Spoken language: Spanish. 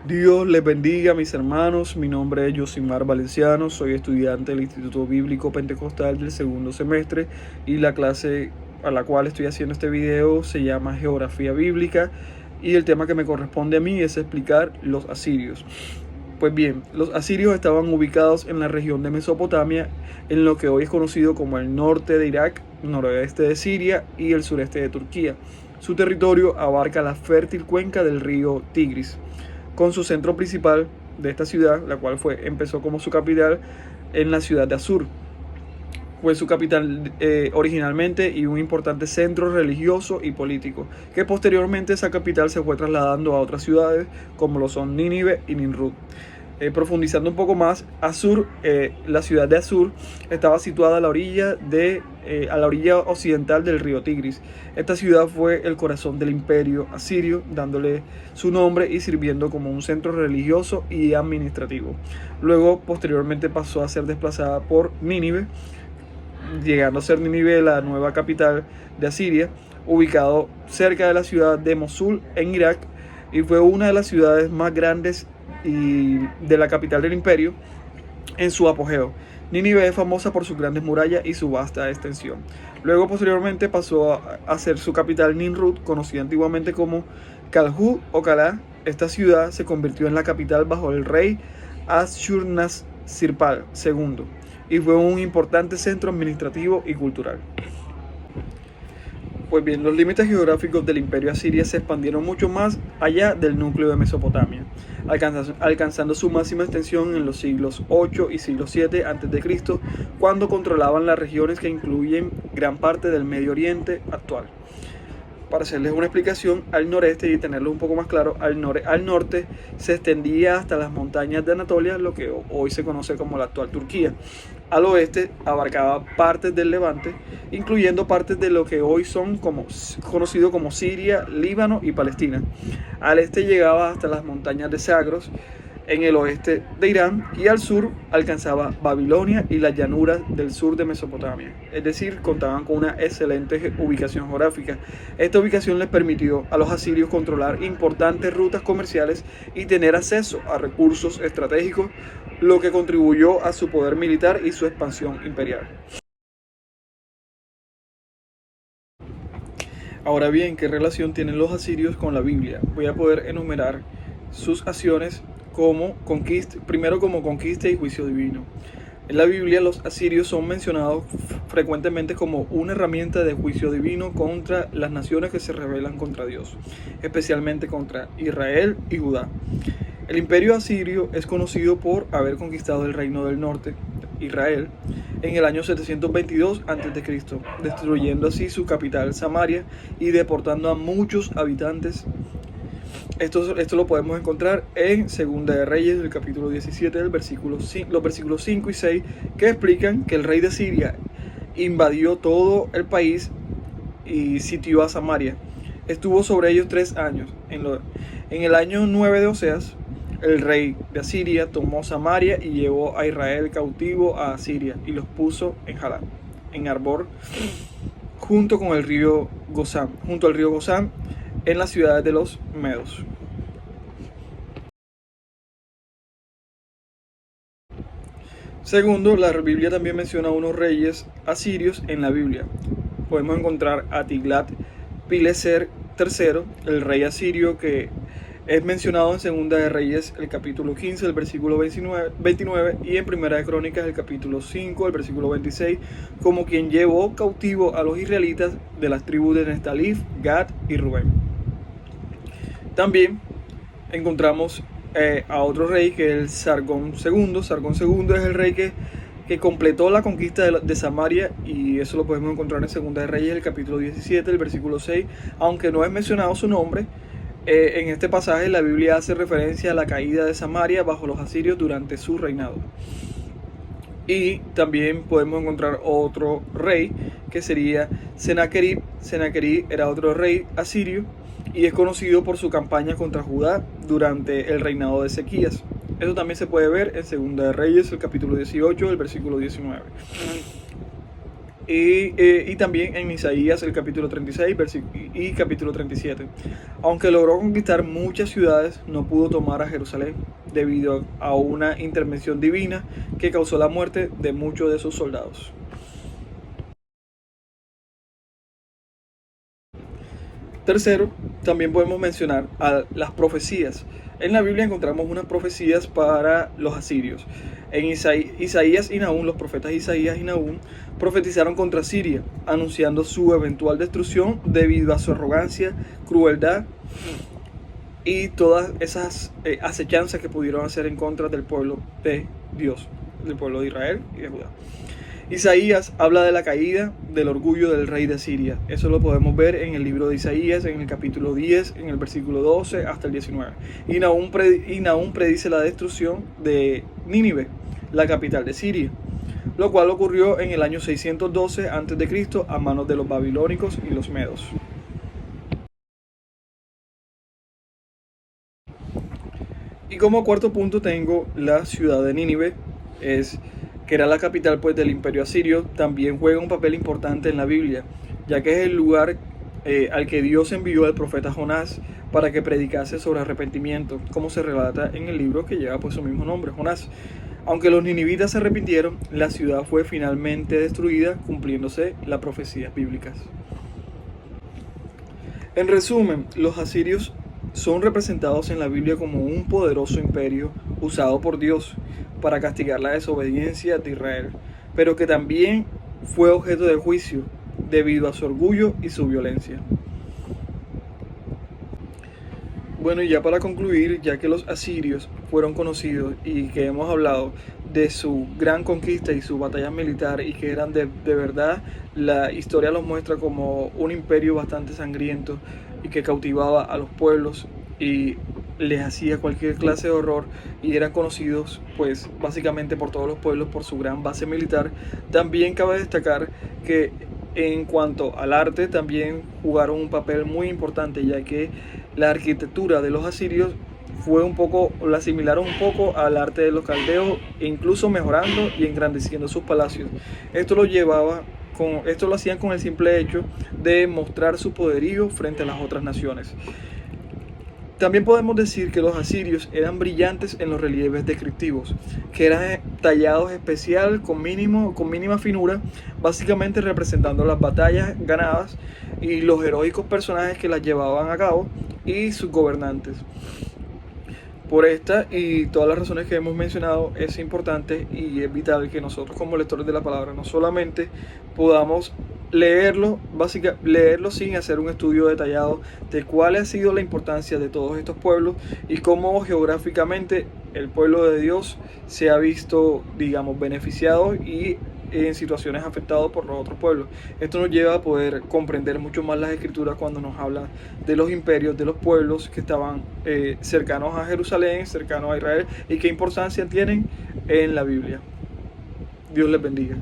Dios les bendiga, mis hermanos. Mi nombre es Josimar Valenciano, soy estudiante del Instituto Bíblico Pentecostal del segundo semestre y la clase a la cual estoy haciendo este video se llama Geografía Bíblica y el tema que me corresponde a mí es explicar los asirios. Pues bien, los asirios estaban ubicados en la región de Mesopotamia, en lo que hoy es conocido como el norte de Irak, noroeste de Siria y el sureste de Turquía. Su territorio abarca la fértil cuenca del río Tigris, con su centro principal de esta ciudad, la cual empezó como su capital en la ciudad de Asur. Fue su capital originalmente y un importante centro religioso y político, que posteriormente esa capital se fue trasladando a otras ciudades como lo son Nínive y Nimrud. Profundizando un poco más, Asur, la ciudad de Asur estaba situada a la orilla occidental del río Tigris. Esta ciudad fue el corazón del imperio asirio, dándole su nombre y sirviendo como un centro religioso y administrativo. Luego, posteriormente pasó a ser desplazada por Nínive, llegando a ser Nínive la nueva capital de Asiria, ubicado cerca de la ciudad de Mosul en Irak, y fue una de las ciudades más grandes y de la capital del imperio en su apogeo. Nínive es famosa por sus grandes murallas y su vasta extensión. Luego, posteriormente, pasó a ser su capital Nimrud, conocida antiguamente como Calhu o Calá. Esta ciudad se convirtió en la capital bajo el rey Ashurnasirpal II y fue un importante centro administrativo y cultural. Pues bien, los límites geográficos del imperio asirio se expandieron mucho más allá del núcleo de Mesopotamia, alcanzando su máxima extensión en los siglos 8 y siglo 7 a.C., cuando controlaban las regiones que incluyen gran parte del Medio Oriente actual. Para hacerles una explicación, al noreste y tenerlo un poco más claro, al norte se extendía hasta las montañas de Anatolia, lo que hoy se conoce como la actual Turquía. Al oeste abarcaba partes del Levante, incluyendo partes de lo que hoy son conocido como Siria, Líbano y Palestina. Al este llegaba hasta las montañas de Zagros, en el oeste de Irán, y al sur alcanzaba Babilonia y las llanuras del sur de Mesopotamia. Es decir, contaban con una excelente ubicación geográfica. Esta ubicación les permitió a los asirios controlar importantes rutas comerciales y tener acceso a recursos estratégicos, lo que contribuyó a su poder militar y su expansión imperial. Ahora bien, ¿qué relación tienen los asirios con la Biblia? Voy a poder enumerar sus acciones primero como conquista y juicio divino. En la Biblia los asirios son mencionados frecuentemente como una herramienta de juicio divino contra las naciones que se rebelan contra Dios, especialmente contra Israel y Judá. El imperio asirio es conocido por haber conquistado el reino del norte, Israel, en el año 722 a.C., destruyendo así su capital Samaria y deportando a muchos habitantes. Esto lo podemos encontrar en Segunda de Reyes, el capítulo 17, los versículos 5 y 6, que explican que el rey de Siria invadió todo el país y sitió a Samaria. Estuvo sobre ellos 3 años. En el año 9 de Oseas, el rey de Asiria tomó Samaria y llevó a Israel cautivo a Asiria y los puso en Jalá, en Arbor, junto al río Gozán, en las ciudades de los medos. Segundo, la Biblia también menciona a unos reyes asirios en la Biblia. Podemos encontrar a Tiglat-Pileser III, el rey asirio que es mencionado en Segunda de Reyes, el capítulo 15, el versículo 29, y en Primera de Crónicas, el capítulo 5, el versículo 26, como quien llevó cautivo a los israelitas de las tribus de Neftalí, Gad y Rubén. También encontramos a otro rey que es el Sargón II. Sargón II es el rey que completó la conquista de Samaria, y eso lo podemos encontrar en Segunda de Reyes, el capítulo 17, el versículo 6, aunque no es mencionado su nombre. En este pasaje la Biblia hace referencia a la caída de Samaria bajo los asirios durante su reinado. Y también podemos encontrar otro rey que sería Senaquerib. Senaquerib era otro rey asirio y es conocido por su campaña contra Judá durante el reinado de Ezequías. Eso también se puede ver en Segunda de Reyes, el capítulo 18, el versículo 19. y también en Isaías el capítulo 36 y capítulo 37. Aunque logró conquistar muchas ciudades, no pudo tomar a Jerusalén debido a una intervención divina que causó la muerte de muchos de sus soldados. Tercero, también podemos mencionar a las profecías. En la Biblia encontramos unas profecías para los asirios. En Isaías y Nahum, los profetas Isaías y Nahum profetizaron contra Siria, anunciando su eventual destrucción debido a su arrogancia, crueldad y todas esas acechanzas que pudieron hacer en contra del pueblo de Dios, del pueblo de Israel y de Judá. Isaías habla de la caída del orgullo del rey de Siria. Eso lo podemos ver en el libro de Isaías, en el capítulo 10, en el versículo 12 hasta el 19. Y Nahum predice la destrucción de Nínive, la capital de Siria, lo cual ocurrió en el año 612 a.C. a manos de los babilónicos y los medos. Y como cuarto punto tengo la ciudad de Nínive, que era la capital pues, del imperio asirio. También juega un papel importante en la Biblia, ya que es el lugar al que Dios envió al profeta Jonás para que predicase sobre arrepentimiento, como se relata en el libro que lleva pues, su mismo nombre, Jonás. Aunque los ninivitas se arrepintieron, la ciudad fue finalmente destruida, cumpliéndose las profecías bíblicas. En resumen, los asirios son representados en la Biblia como un poderoso imperio usado por Dios para castigar la desobediencia de Israel, pero que también fue objeto de juicio debido a su orgullo y su violencia. Bueno, y ya para concluir, ya que los asirios fueron conocidos y que hemos hablado de su gran conquista y su batalla militar y que eran de verdad, la historia los muestra como un imperio bastante sangriento y que cautivaba a los pueblos y les hacía cualquier clase de horror, y eran conocidos pues básicamente por todos los pueblos por su gran base militar. También cabe destacar que en cuanto al arte también jugaron un papel muy importante, ya que la arquitectura de los asirios fue un poco, la asimilaron un poco al arte de los caldeos, e incluso mejorando y engrandeciendo sus palacios. Esto lo hacían con el simple hecho de mostrar su poderío frente a las otras naciones. También podemos decir que los asirios eran brillantes en los relieves descriptivos, que eran tallados especial con mínima finura, básicamente representando las batallas ganadas y los heroicos personajes que las llevaban a cabo y sus gobernantes. Por esta y todas las razones que hemos mencionado, es importante y es vital que nosotros como lectores de la palabra no solamente podamos leerlo sin hacer un estudio detallado de cuál ha sido la importancia de todos estos pueblos y cómo geográficamente el pueblo de Dios se ha visto, digamos, beneficiado y en situaciones afectados por los otros pueblos. Esto nos lleva a poder comprender mucho más las escrituras cuando nos habla de los imperios, de los pueblos que estaban cercanos a Jerusalén, cercanos a Israel, y qué importancia tienen en la Biblia. Dios les bendiga.